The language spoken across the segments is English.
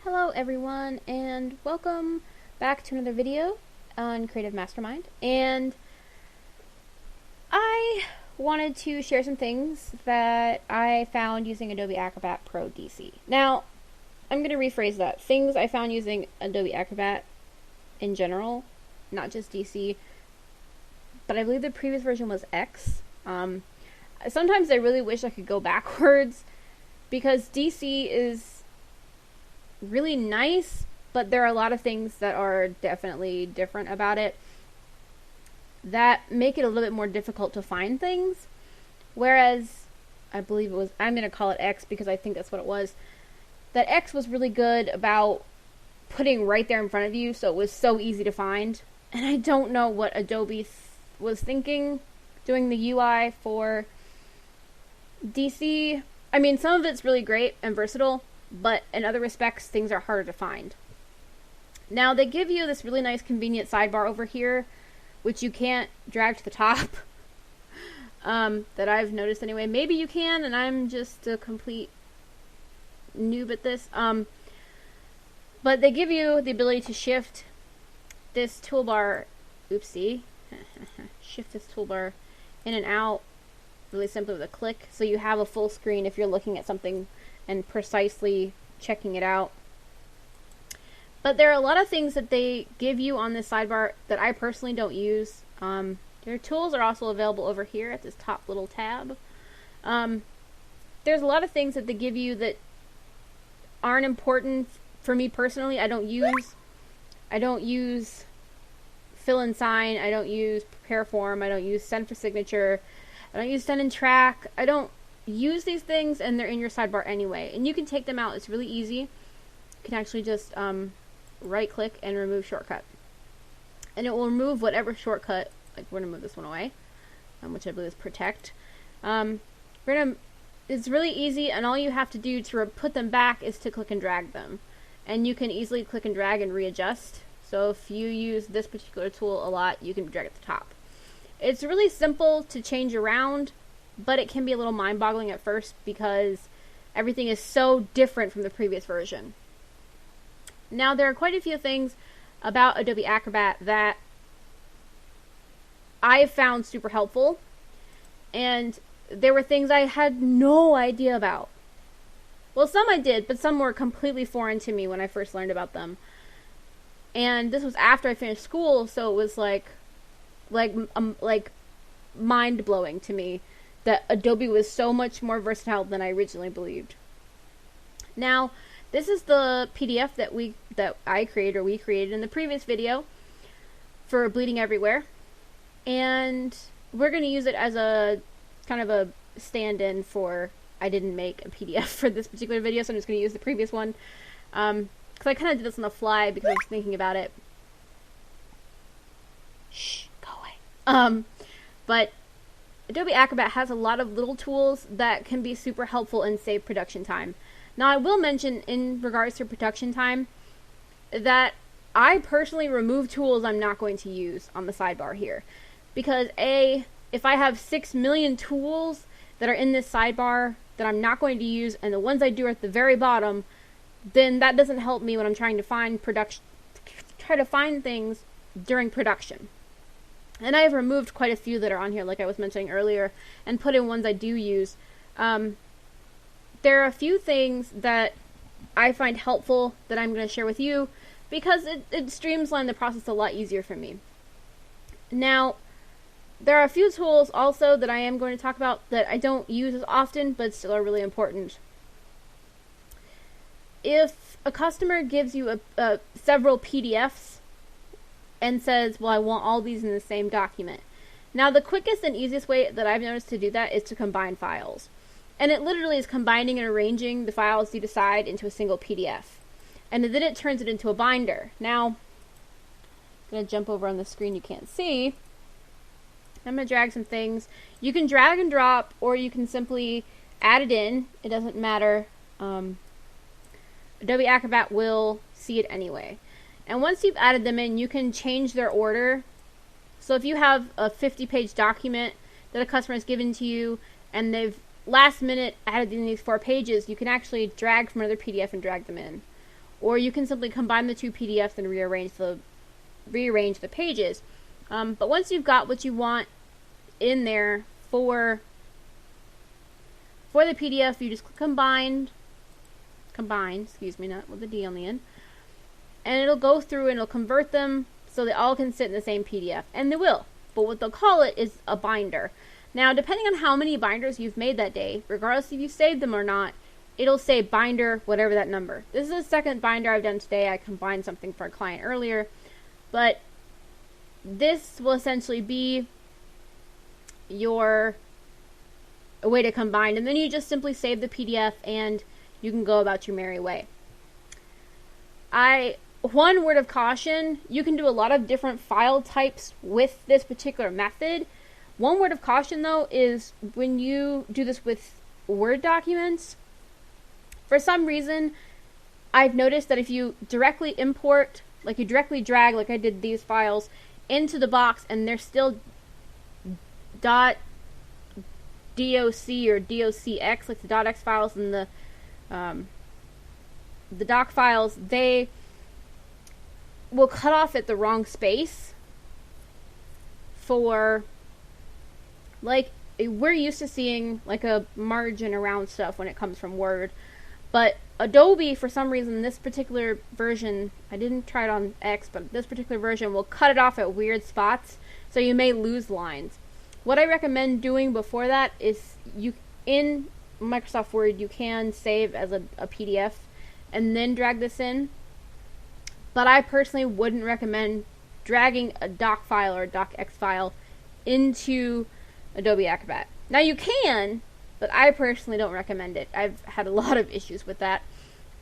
Hello everyone, and welcome back to another video on Creative Mastermind. And I wanted to share some things that I found using Adobe Acrobat Pro DC. Now, I'm going to rephrase that. Things I found using Adobe Acrobat in general, not just DC, but I believe the previous version was X. Sometimes I really wish I could go backwards because DC is really nice, but there are a lot of things that are definitely different about it that make it a little bit more difficult to find things. Whereas I believe it was, I'm going to call it X because I think that's what it was, that X was really good about putting right there in front of you, so it was so easy to find. And I don't know what Adobe was thinking doing the UI for DC. I mean, some of it's really great and versatile, but in other respects, things are harder to find. Now, they give you this really nice convenient sidebar over here, which you can't drag to the top, that I've noticed anyway. Maybe you can, and I'm just a complete noob at this. But they give you the ability to shift this toolbar, shift this toolbar in and out really simply with a click, so you have a full screen if you're looking at something and precisely checking it out. But there are a lot of things that they give you on this sidebar that I personally don't use. Their tools are also available over here at this top little tab. There's a lot of things that they give you that aren't important for me personally. I don't use fill and sign, I don't use prepare form, I don't use send for signature, I don't use send and track. I don't use these things, and they're in your sidebar anyway, and you can take them out. It's really easy. You can actually just right click and remove shortcut, and it will remove whatever shortcut. Like, we're gonna move this one away, which I believe is protect. It's really easy, and all you have to do to put them back is to click and drag them, and you can easily click and drag and readjust. So if you use this particular tool a lot, you can drag it to the top. It's really simple to change around, but it can be a little mind-boggling at first because everything is so different from the previous version. Now, there are quite a few things about Adobe Acrobat that I've found super helpful, and there were things I had no idea about. Well, some I did, but some were completely foreign to me when I first learned about them. And this was after I finished school, so it was like mind-blowing to me that Adobe was so much more versatile than I originally believed. Now, this is the PDF that we created in the previous video for Bleeding Everywhere, and we're going to use it as a kind of a stand-in for, I didn't make a PDF for this particular video, so I'm just going to use the previous one, because I kind of did this on the fly because I was thinking about it. Shh, go away. But Adobe Acrobat has a lot of little tools that can be super helpful and save production time. Now, I will mention in regards to production time that I personally remove tools I'm not going to use on the sidebar here. Because if I have 6 million tools that are in this sidebar that I'm not going to use, and the ones I do are at the very bottom, then that doesn't help me when I'm trying to find things during production. And I have removed quite a few that are on here, like I was mentioning earlier, and put in ones I do use. There are a few things that I find helpful that I'm going to share with you because it streamlines the process a lot easier for me. Now, there are a few tools also that I am going to talk about that I don't use as often, but still are really important. If a customer gives you several PDFs and says, well, I want all these in the same document. Now, the quickest and easiest way that I've noticed to do that is to combine files. And it literally is combining and arranging the files you decide into a single PDF. And then it turns it into a binder. Now, I'm going to jump over on the screen you can't see. I'm going to drag some things. You can drag and drop, or you can simply add it in. It doesn't matter. Adobe Acrobat will see it anyway. And once you've added them in, you can change their order. So if you have a 50-page document that a customer has given to you, and they've last minute added in these 4 pages, you can actually drag from another PDF and drag them in. or you can simply combine the two PDFs and rearrange the pages. But once you've got what you want in there for the PDF, you just click combine, excuse me, not with the D on the end, and it'll go through and it'll convert them so they all can sit in the same PDF, and they will. But what they'll call it is a binder. Now, depending on how many binders you've made that day, regardless if you saved them or not, it'll say binder, whatever that number. This is the second binder I've done today. I combined something for a client earlier, but this will essentially be your way to combine, and then you just simply save the PDF and you can go about your merry way. One word of caution, you can do a lot of different file types with this particular method. One word of caution though is when you do this with Word documents, for some reason I've noticed that if you directly import, like you directly drag, like I did these files, into the box and they're still .doc or docx, like the .x files and the doc files, they will cut off at the wrong space for, like, we're used to seeing like a margin around stuff when it comes from Word, but Adobe, for some reason, this particular version, I didn't try it on X, but this particular version will cut it off at weird spots, so you may lose lines. What I recommend doing before that is, in Microsoft Word, you can save as a PDF and then drag this in, but I personally wouldn't recommend dragging a doc file or a docx file into Adobe Acrobat. Now you can, but I personally don't recommend it. I've had a lot of issues with that.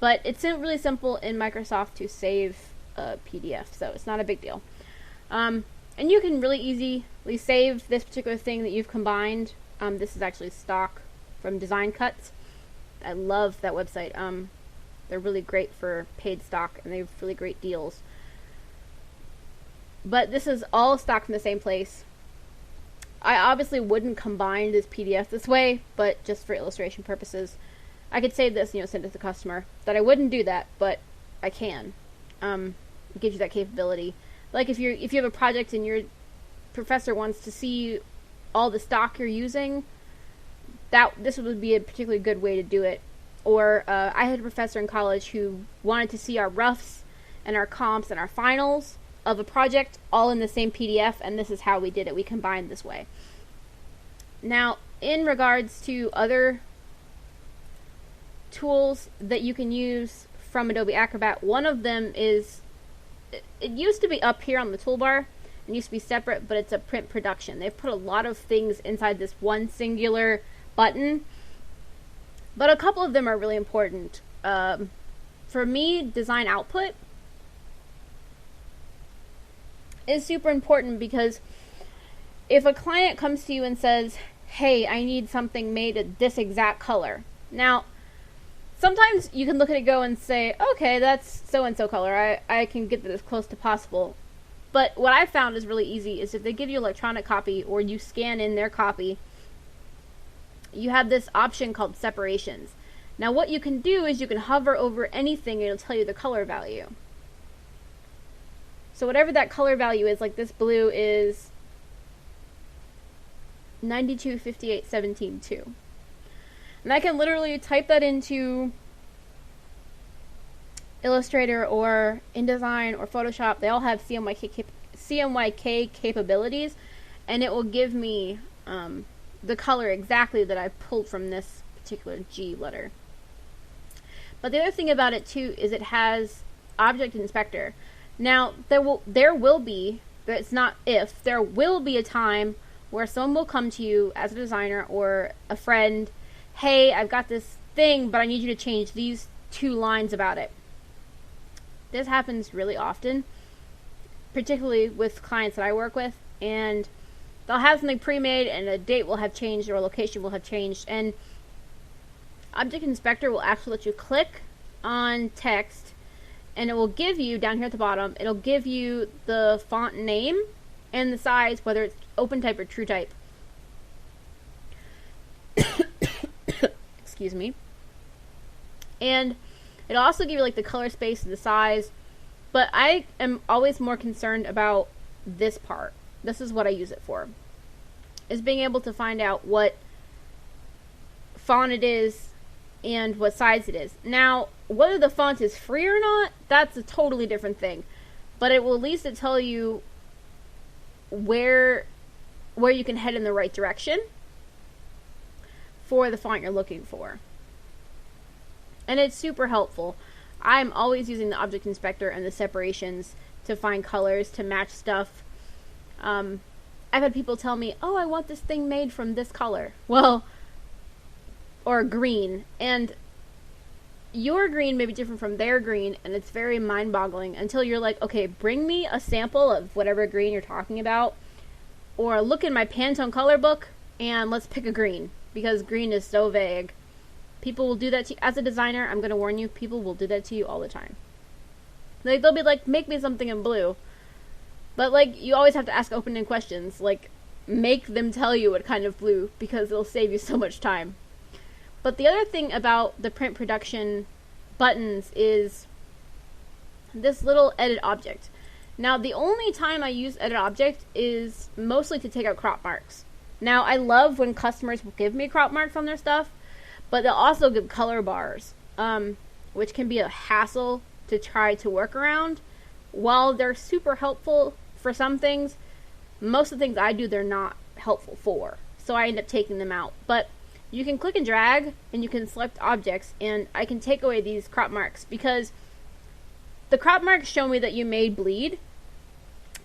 But it's really simple in Microsoft to save a PDF, so it's not a big deal. And you can really easily save this particular thing that you've combined. This is actually stock from Design Cuts. I love that website. They're really great for paid stock, and they have really great deals. But this is all stock from the same place. I obviously wouldn't combine this PDF this way, but just for illustration purposes, I could save this, send it to the customer. That I wouldn't do that, but I can. It gives you that capability. Like if you have a project and your professor wants to see all the stock you're using, this would be a particularly good way to do it. Or I had a professor in college who wanted to see our roughs and our comps and our finals of a project all in the same PDF, and this is how we did it. We combined this way. Now, in regards to other tools that you can use from Adobe Acrobat, one of them is, it used to be up here on the toolbar, it used to be separate, but it's a print production. They've put a lot of things inside this one singular button, but a couple of them are really important. For me, design output is super important, because if a client comes to you and says, hey, I need something made at this exact color. Now, sometimes you can look at it go and say, okay, that's so-and-so color. I can get that as close to possible. But what I found is really easy is if they give you electronic copy or you scan in their copy, you have this option called separations. Now what you can do is you can hover over anything and it'll tell you the color value. So whatever that color value is, like this blue is 925817.2. And I can literally type that into Illustrator or InDesign or Photoshop. They all have CMYK capabilities, and it will give me the color exactly that I pulled from this particular G letter. But the other thing about it too is it has Object Inspector. Now there will be a time where someone will come to you as a designer or a friend, hey, I've got this thing, but I need you to change these 2 lines about it. This happens really often, particularly with clients that I work with, and they'll have something pre-made and a date will have changed or a location will have changed, and Object Inspector will actually let you click on text, and it will give you, down here at the bottom, it'll give you the font name and the size, whether it's open type or true type. Excuse me. And It'll also give you like the color space and the size, but I am always more concerned about this part. This is what I use it for, is being able to find out what font it is and what size it is. Now, whether the font is free or not, that's a totally different thing, but it will at least tell you where you can head in the right direction for the font you're looking for. And it's super helpful. I'm always using the object inspector and the separations to find colors, to match stuff. I've had people tell me, oh, I want this thing made from this color. Well, or green. And your green may be different from their green, and it's very mind-boggling until you're like, okay, bring me a sample of whatever green you're talking about, or look in my Pantone color book, and let's pick a green, because green is so vague. People will do that to you. As a designer, I'm going to warn you, people will do that to you all the time. Like, they'll be like, make me something in blue. But, like, you always have to ask open-ended questions. Like, make them tell you what kind of blue, because it'll save you so much time. But the other thing about the print production buttons is this little edit object. Now, the only time I use edit object is mostly to take out crop marks. Now, I love when customers will give me crop marks on their stuff, but they'll also give color bars, which can be a hassle to try to work around. While they're super helpful for some things, most of the things I do, they're not helpful for. So I end up taking them out. But you can click and drag, and you can select objects, and I can take away these crop marks, because the crop marks show me that you made bleed,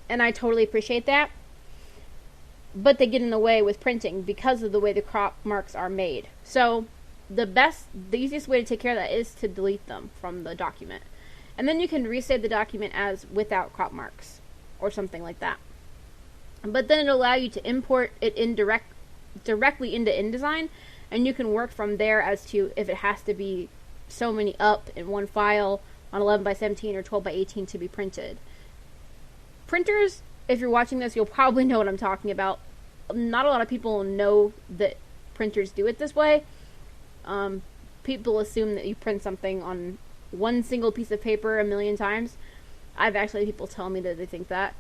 and I totally appreciate that. But they get in the way with printing because of the way the crop marks are made. So the easiest way to take care of that is to delete them from the document. And then you can resave the document as without crop marks or something like that. But then it'll allow you to import it directly into InDesign, and you can work from there as to if it has to be so many up in one file on 11 by 17 or 12 by 18 to be printed. Printers, if you're watching this, you'll probably know what I'm talking about. Not a lot of people know that printers do it this way. People assume that you print something on one single piece of paper a million times. I've actually had people tell me that they think that.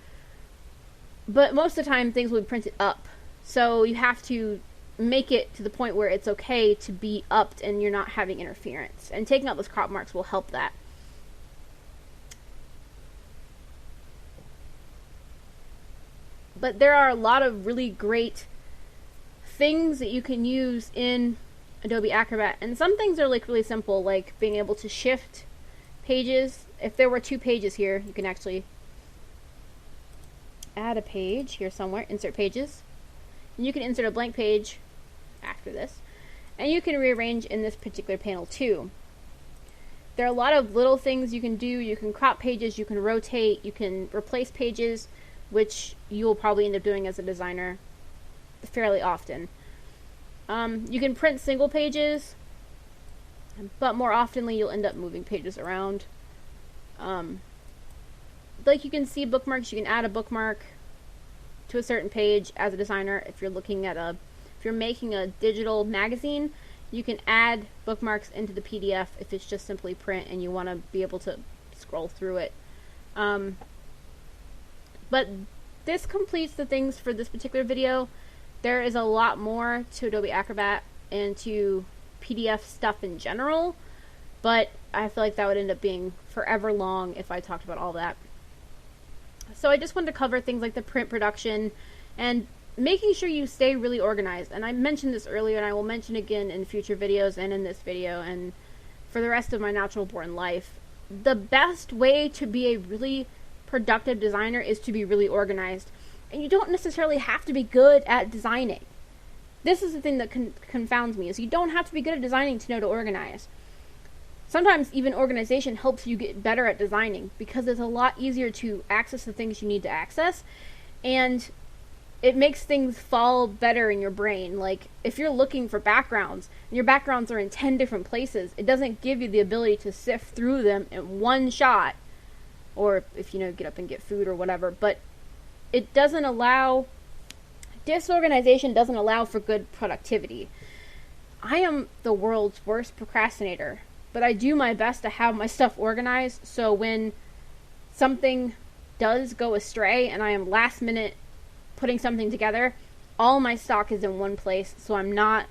But most of the time, things will be printed up. So you have to make it to the point where it's okay to be upped and you're not having interference. And taking out those crop marks will help that. But there are a lot of really great things that you can use in Adobe Acrobat. And some things are like really simple, like being able to shift pages. If there were 2 pages here, you can actually add a page here somewhere, insert pages. And you can insert a blank page after this. And you can rearrange in this particular panel too. There are a lot of little things you can do. You can crop pages, you can rotate, you can replace pages, which you will probably end up doing as a designer fairly often. You can print single pages, but more oftenly you'll end up moving pages around. Like you can see bookmarks, you can add a bookmark to a certain page as a designer. If you're looking at if you're making a digital magazine, you can add bookmarks into the PDF if it's just simply print and you want to be able to scroll through it. But this completes the things for this particular video. There is a lot more to Adobe Acrobat and to PDF stuff in general, but I feel like that would end up being forever long if I talked about all that. So I just wanted to cover things like the print production and making sure you stay really organized. And I mentioned this earlier, and I will mention again in future videos and in this video and for the rest of my natural born life. The best way to be a really productive designer is to be really organized. And you don't necessarily have to be good at designing. This is the thing that confounds me, is you don't have to be good at designing to know to organize. Sometimes even organization helps you get better at designing because it's a lot easier to access the things you need to access, and it makes things fall better in your brain. Like if you're looking for backgrounds and your backgrounds are in 10 different places, it doesn't give you the ability to sift through them in one shot, or if you know, get up and get food or whatever. But it doesn't allow, disorganization doesn't allow for good productivity. I am the world's worst procrastinator, but I do my best to have my stuff organized, so when something does go astray and I am last minute putting something together, all my stock is in one place, so I'm not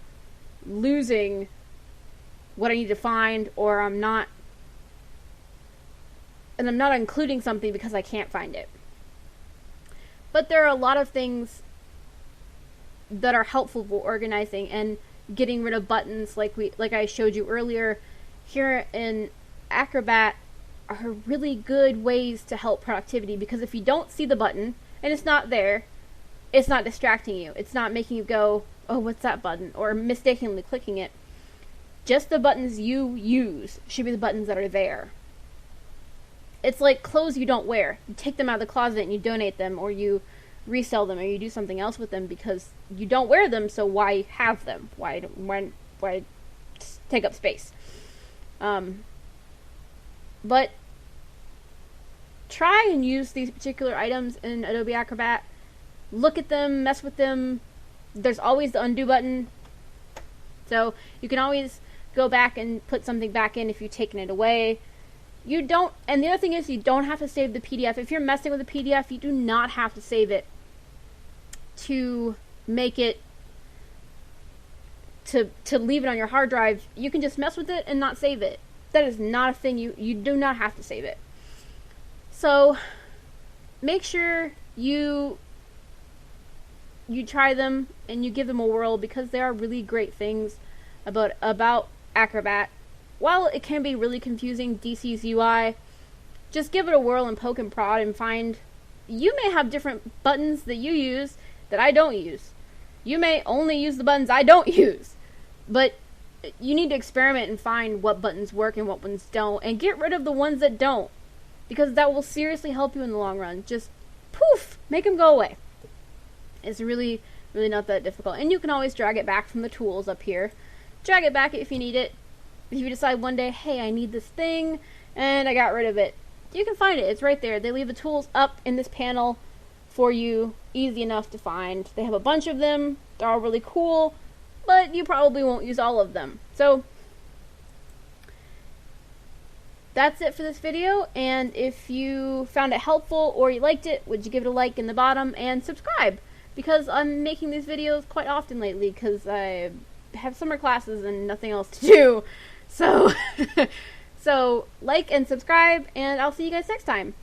losing what I need to find, or I'm not including something because I can't find it. But there are a lot of things that are helpful for organizing and getting rid of buttons, like I showed you earlier here in Acrobat, are really good ways to help productivity, because if you don't see the button and it's not there, it's not distracting you. It's not making you go, oh, what's that button? Or mistakenly clicking it. Just the buttons you use should be the buttons that are there. It's like clothes you don't wear. You take them out of the closet and you donate them, or you resell them, or you do something else with them because you don't wear them, so why have them? Why take up space? But try and use these particular items in Adobe Acrobat. Look at them, mess with them. There's always the undo button, so you can always go back and put something back in if you've taken it away. And the other thing is, you don't have to save the PDF. If you're messing with a PDF, you do not have to save it to make it, to leave it on your hard drive. You can just mess with it and not save it. That is not a thing. You do not have to save it. So make sure you try them and you give them a whirl, because they are really great things about Acrobat. While it can be really confusing, DC's UI, just give it a whirl and poke and prod and find. You may have different buttons that you use that I don't use. You may only use the buttons I don't use. But you need to experiment and find what buttons work and what ones don't, and get rid of the ones that don't, because that will seriously help you in the long run. Just poof, make them go away. It's really, really not that difficult. And you can always drag it back from the tools up here. Drag it back if you need it. If you decide one day, hey, I need this thing, and I got rid of it, you can find it. It's right there. They leave the tools up in this panel for you, easy enough to find. They have a bunch of them. They're all really cool, but you probably won't use all of them. So that's it for this video, and if you found it helpful or you liked it, would you give it a like in the bottom and subscribe? Because I'm making these videos quite often lately because I have summer classes and nothing else to do. So, so like and subscribe, and I'll see you guys next time.